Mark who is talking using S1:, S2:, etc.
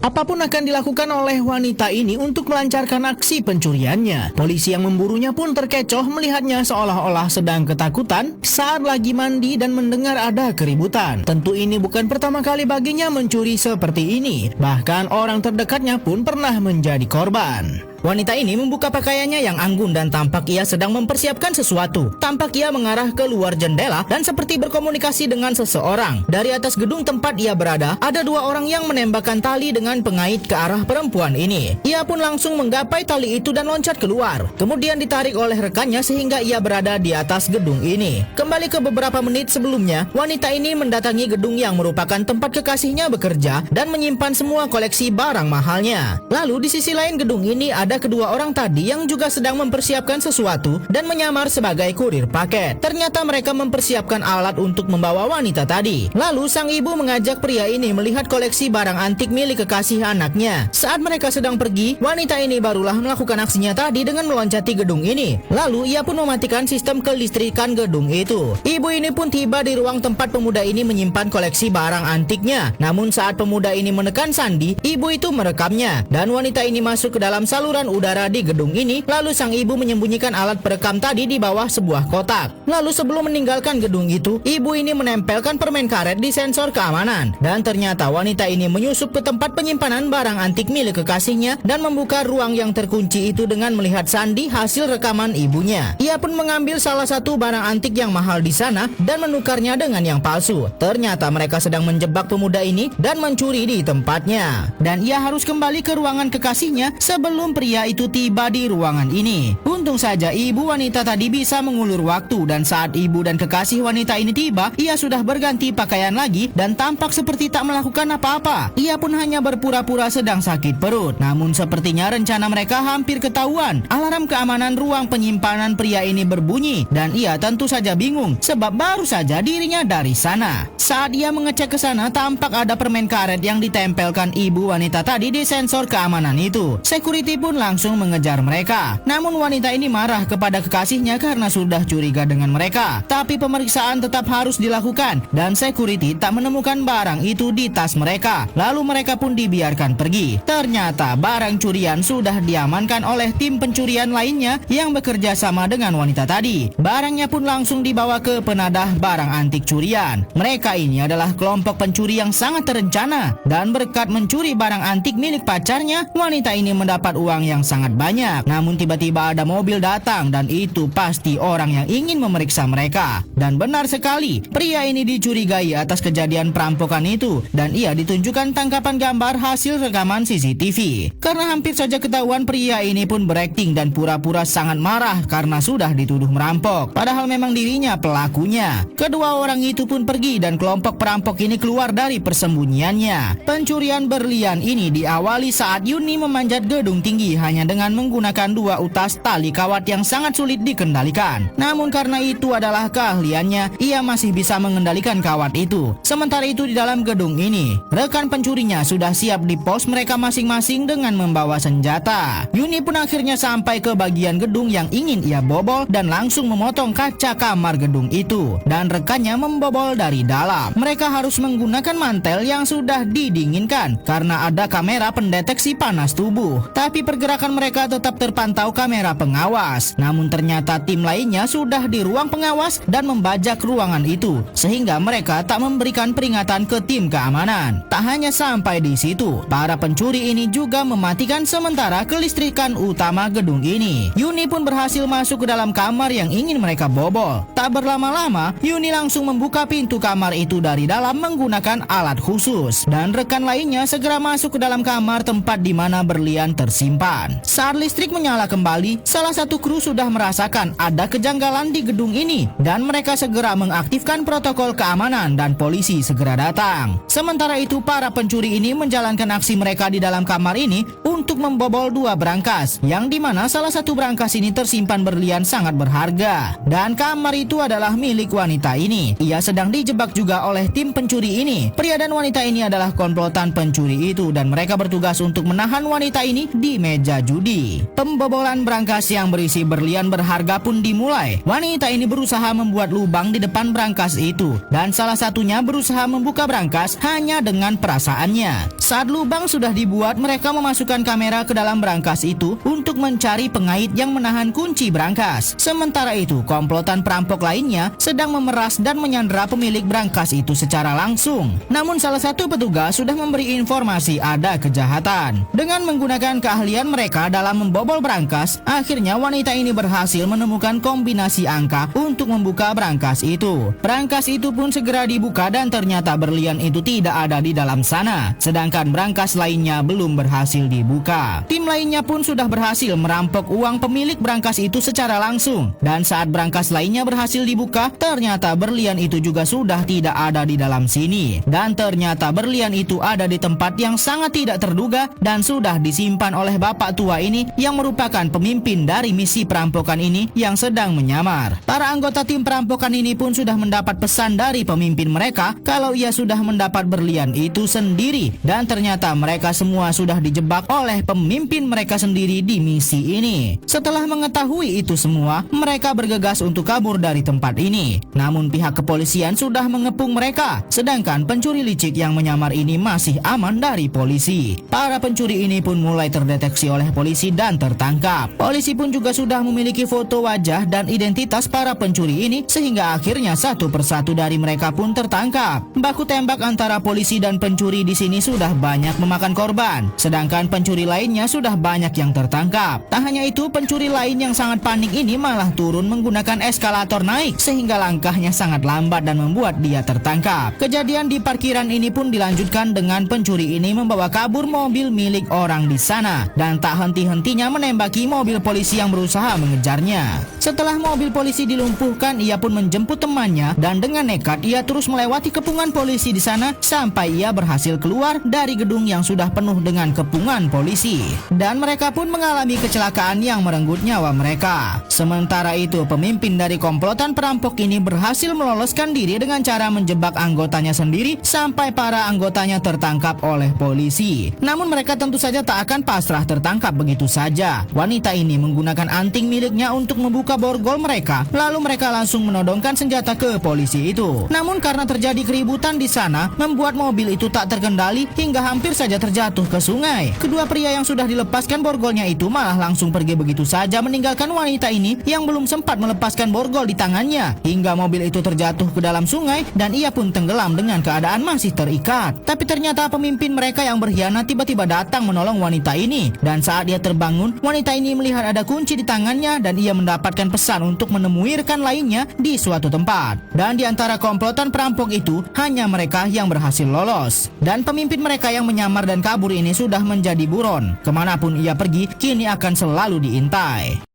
S1: Apapun akan dilakukan oleh wanita ini untuk melancarkan aksi pencuriannya. Polisi yang memburunya pun terkecoh melihatnya seolah-olah sedang ketakutan saat lagi mandi dan mendengar ada keributan. Tentu ini bukan pertama kali baginya mencuri seperti ini. Bahkan orang terdekatnya pun pernah menjadi korban. Wanita ini membuka pakaiannya yang anggun dan tampak ia sedang mempersiapkan sesuatu. Tampak ia mengarah ke luar jendela dan seperti berkomunikasi dengan seseorang. Dari atas gedung tempat ia berada, ada dua orang yang menembakkan tali dengan pengait ke arah perempuan ini. Ia pun langsung menggapai tali itu dan loncat keluar. Kemudian ditarik oleh rekannya sehingga ia berada di atas gedung ini. Kembali ke beberapa menit sebelumnya, wanita ini mendatangi gedung yang merupakan tempat kekasihnya bekerja dan menyimpan semua koleksi barang mahalnya. Lalu di sisi lain gedung ini ada kedua orang tadi yang juga sedang mempersiapkan sesuatu dan menyamar sebagai kurir paket. Ternyata mereka mempersiapkan alat untuk membawa wanita tadi. Lalu sang ibu mengajak pria ini melihat koleksi barang antik milik kekasih anaknya. Saat mereka sedang pergi, wanita ini barulah melakukan aksinya tadi dengan meloncati gedung ini. Lalu ia pun mematikan sistem kelistrikan gedung itu. Ibu ini pun tiba di ruang tempat pemuda ini menyimpan koleksi barang antiknya. Namun saat pemuda ini menekan sandi, ibu itu merekamnya dan wanita ini masuk ke dalam saluran udara di gedung ini. Lalu sang ibu menyembunyikan alat perekam tadi di bawah sebuah kotak. Lalu sebelum meninggalkan gedung itu, ibu ini menempelkan permen karet di sensor keamanan. Dan ternyata wanita ini menyusup ke tempat penyimpanan barang antik milik kekasihnya dan membuka ruang yang terkunci itu dengan melihat sandi hasil rekaman ibunya. Ia pun mengambil salah satu barang antik yang mahal di sana dan menukarnya dengan yang palsu. Ternyata mereka sedang menjebak pemuda ini dan mencuri di tempatnya. Dan ia harus kembali ke ruangan kekasihnya sebelum pria itu tiba di ruangan ini. Untung saja ibu wanita tadi bisa mengulur waktu dan saat ibu dan kekasih wanita ini tiba, ia sudah berganti pakaian lagi dan tampak seperti tak melakukan apa-apa. Ia pun hanya berpura-pura sedang sakit perut. Namun sepertinya rencana mereka hampir ketahuan. Alarm keamanan ruang penyimpanan pria ini berbunyi dan ia tentu saja bingung sebab baru saja dirinya dari sana. Saat ia mengecek ke sana, tampak ada permen karet yang ditempelkan ibu wanita tadi di sensor keamanan itu. Security pun langsung mengejar mereka. Namun wanita ini marah kepada kekasihnya karena sudah curiga dengan mereka. Tapi pemeriksaan tetap harus dilakukan dan security tak menemukan barang itu di tas mereka. Lalu mereka pun dibiarkan pergi. Ternyata barang curian sudah diamankan oleh tim pencurian lainnya yang bekerja sama dengan wanita tadi. Barangnya pun langsung dibawa ke penadah barang antik curian. Mereka ini adalah kelompok pencuri yang sangat terencana dan berkat mencuri barang antik milik pacarnya, wanita ini mendapat uang yang sangat banyak. Namun tiba-tiba ada mobil datang dan itu pasti orang yang ingin memeriksa mereka. Dan benar sekali, pria ini dicurigai atas kejadian perampokan itu dan ia ditunjukkan tangkapan gambar hasil rekaman CCTV. Karena hampir saja ketahuan, pria ini pun berakting dan pura-pura sangat marah karena sudah dituduh merampok. Padahal memang dirinya pelakunya. Kedua orang itu pun pergi dan kelompok perampok ini keluar dari persembunyiannya. Pencurian berlian ini diawali saat Yuni memanjat gedung tinggi hanya dengan menggunakan dua utas tali kawat yang sangat sulit dikendalikan. Namun karena itu adalah keahliannya, ia masih bisa mengendalikan kawat itu. Sementara itu di dalam gedung ini, rekan pencurinya sudah siap di pos mereka masing-masing dengan membawa senjata. Yuni pun akhirnya sampai ke bagian gedung yang ingin ia bobol dan langsung memotong kaca kamar gedung itu. Dan rekannya membobol dari dalam. Mereka harus menggunakan mantel yang sudah didinginkan karena ada kamera pendeteksi panas tubuh. Tapi pergerakan mereka tetap terpantau kamera pengawas. Namun ternyata tim lainnya sudah di ruang pengawas dan membajak ruangan itu sehingga mereka tak memberikan peringatan ke tim keamanan. Tak hanya sampai di situ, para pencuri ini juga mematikan sementara kelistrikan utama gedung ini. Yuni pun berhasil masuk ke dalam kamar yang ingin mereka bobol. Tak berlama-lama, Yuni langsung membuka pintu kamar itu dari dalam menggunakan alat khusus dan rekan lainnya segera masuk ke dalam kamar tempat di mana berlian tersimpan. Saat listrik menyala kembali, salah satu kru sudah merasakan ada kejanggalan di gedung ini dan mereka segera mengaktifkan protokol keamanan dan polisi segera datang. Sementara itu para pencuri ini menjalankan aksi mereka di dalam kamar ini untuk membobol dua brankas yang dimana salah satu brankas ini tersimpan berlian sangat berharga dan kamar itu adalah milik wanita ini. Ia sedang dijebak juga oleh tim pencuri ini. Pria dan wanita ini adalah komplotan pencuri itu dan mereka bertugas untuk menahan wanita ini di meja meja judi. Pembobolan brankas yang berisi berlian berharga pun dimulai. Wanita ini berusaha membuat lubang di depan brankas itu, dan salah satunya berusaha membuka brankas hanya dengan perasaannya. Saat lubang sudah dibuat, mereka memasukkan kamera ke dalam brankas itu untuk mencari pengait yang menahan kunci brankas. Sementara itu, komplotan perampok lainnya sedang memeras dan menyandera pemilik brankas itu secara langsung. Namun salah satu petugas sudah memberi informasi ada kejahatan. Dengan menggunakan keahlian mereka dalam membobol brankas, akhirnya wanita ini berhasil menemukan kombinasi angka untuk membuka brankas itu. Brankas itu pun segera dibuka dan ternyata berlian itu tidak ada di dalam sana, sedangkan brankas lainnya belum berhasil dibuka. Tim lainnya pun sudah berhasil merampok uang pemilik brankas itu secara langsung, dan saat brankas lainnya berhasil dibuka, ternyata berlian itu juga sudah tidak ada di dalam sini. Dan ternyata berlian itu ada di tempat yang sangat tidak terduga dan sudah disimpan oleh bapak tua ini yang merupakan pemimpin dari misi perampokan ini yang sedang menyamar. Para anggota tim perampokan ini pun sudah mendapat pesan dari pemimpin mereka kalau ia sudah mendapat berlian itu sendiri, dan ternyata mereka semua sudah dijebak oleh pemimpin mereka sendiri di misi ini. Setelah mengetahui itu semua, mereka bergegas untuk kabur dari tempat ini. Namun pihak kepolisian sudah mengepung mereka, sedangkan pencuri licik yang menyamar ini masih aman dari polisi. Para pencuri ini pun mulai terdeteksi oleh polisi dan tertangkap. Polisi pun juga sudah memiliki foto wajah dan identitas para pencuri ini, sehingga akhirnya satu persatu dari mereka pun tertangkap. Baku tembak antara polisi dan pencuri di sini sudah banyak memakan korban, sedangkan pencuri lainnya sudah banyak yang tertangkap. Tak hanya itu, pencuri lain yang sangat panik ini malah turun menggunakan eskalator naik, sehingga langkahnya sangat lambat dan membuat dia tertangkap. Kejadian di parkiran ini pun dilanjutkan dengan pencuri ini membawa kabur mobil milik orang di sana, dan tak henti-hentinya menembaki mobil polisi yang berusaha mengejarnya. Setelah mobil polisi dilumpuhkan, ia pun menjemput temannya, dan dengan nekat ia terus melewati kepungan polisi di sana sampai ia berhasil keluar dari gedung yang sudah penuh dengan kepungan polisi. Dan mereka pun mengalami kecelakaan yang merenggut nyawa mereka. Sementara itu, pemimpin dari komplotan perampok ini berhasil meloloskan diri dengan cara menjebak anggotanya sendiri sampai para anggotanya tertangkap oleh polisi. Namun mereka tentu saja tak akan pasrah tertangkap begitu saja. Wanita ini menggunakan anting miliknya untuk membuka borgol mereka, lalu mereka langsung menodongkan senjata ke polisi itu. Namun karena terjadi keributan di sana, membuat mobil itu tak terkendali hingga hampir saja terjatuh ke sungai. Kedua pria yang sudah dilepaskan borgolnya itu malah langsung pergi begitu saja, meninggalkan wanita ini yang belum sempat melepaskan borgol di tangannya, hingga mobil itu terjatuh ke dalam sungai dan ia pun tenggelam dengan keadaan masih terikat. Tapi ternyata pemimpin mereka yang berkhianat tiba-tiba datang menolong wanita ini, dan saat dia terbangun, wanita ini melihat ada kunci di tangannya dan ia mendapatkan pesan untuk menemui rekan lainnya di suatu tempat. Dan di antara komplotan perampok itu, hanya mereka yang berhasil lolos. Dan pemimpin mereka yang menyamar dan kabur ini sudah menjadi buron. Kemanapun ia pergi, kini akan selalu diintai.